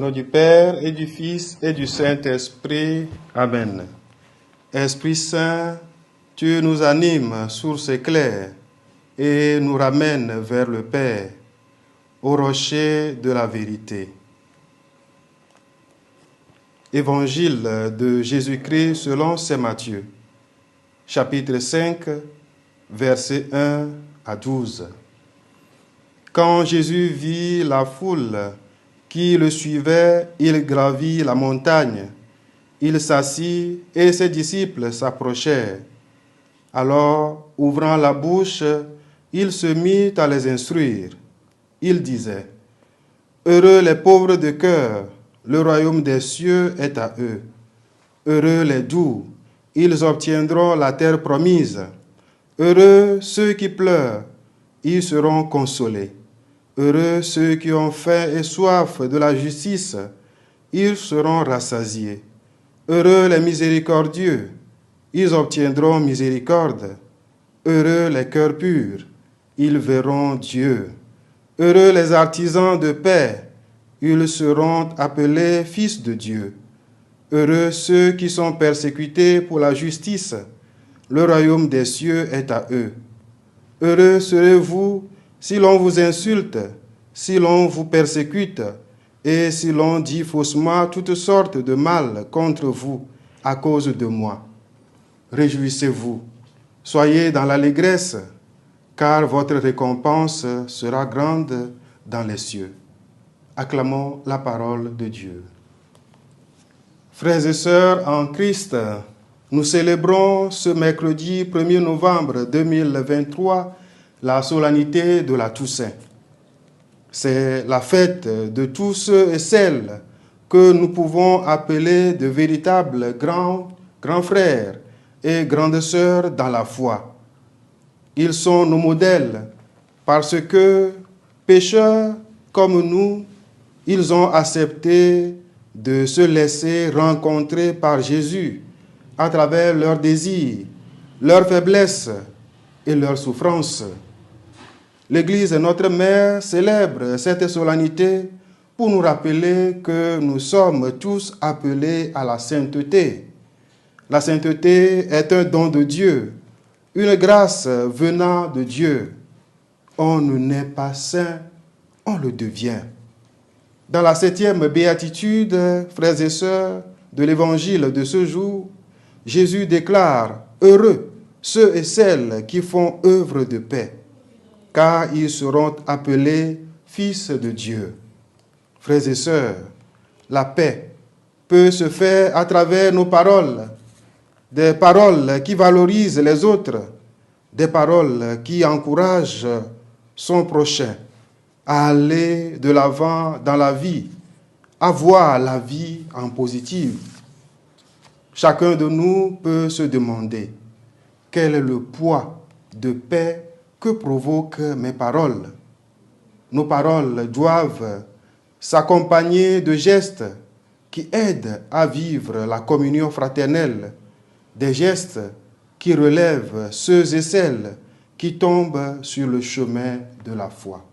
nom du Père et du Fils et du Saint-Esprit. Amen. Esprit Saint, tu nous animes, source éclair, et nous ramènes vers le Père, au rocher de la vérité. Évangile de Jésus-Christ selon saint Matthieu, chapitre 5, versets 1 à 12. Quand Jésus vit la foule qui le suivait, il gravit la montagne. Il s'assit et ses disciples s'approchèrent. Alors, ouvrant la bouche, il se mit à les instruire. Il disait, « Heureux les pauvres de cœur, le royaume des cieux est à eux. Heureux les doux, ils obtiendront la terre promise. Heureux ceux qui pleurent, ils seront consolés. Heureux ceux qui ont faim et soif de la justice, ils seront rassasiés. Heureux les miséricordieux, ils obtiendront miséricorde. Heureux les cœurs purs, ils verront Dieu. Heureux les artisans de paix, ils seront appelés fils de Dieu. Heureux ceux qui sont persécutés pour la justice, le royaume des cieux est à eux. Heureux serez-vous si l'on vous insulte, si l'on vous persécute, et si l'on dit faussement toutes sortes de mal contre vous à cause de moi. Réjouissez-vous, soyez dans l'allégresse, car votre récompense sera grande dans les cieux. Acclamons la parole de Dieu. Frères et sœurs en Christ, nous célébrons ce mercredi 1er novembre 2023 la solennité de la Toussaint. C'est la fête de tous ceux et celles que nous pouvons appeler de véritables grands frères et grandes sœurs dans la foi. Ils sont nos modèles parce que, pécheurs comme nous, ils ont accepté de se laisser rencontrer par Jésus à travers leurs désirs, leurs faiblesses et leurs souffrances. L'Église, notre mère, célèbre cette solennité pour nous rappeler que nous sommes tous appelés à la sainteté. La sainteté est un don de Dieu, une grâce venant de Dieu. On ne naît pas saint, on le devient. Dans la 7e béatitude, frères et sœurs, de l'évangile de ce jour, Jésus déclare « Heureux ceux et celles qui font œuvre de paix, car ils seront appelés fils de Dieu. » Frères et sœurs, la paix peut se faire à travers nos paroles, des paroles qui valorisent les autres, des paroles qui encouragent son prochain à aller de l'avant dans la vie, à voir la vie en positive. Chacun de nous peut se demander quel est le poids de paix que provoquent mes paroles. Nos paroles doivent s'accompagner de gestes qui aident à vivre la communion fraternelle, des gestes qui relèvent ceux et celles qui tombent sur le chemin de la foi.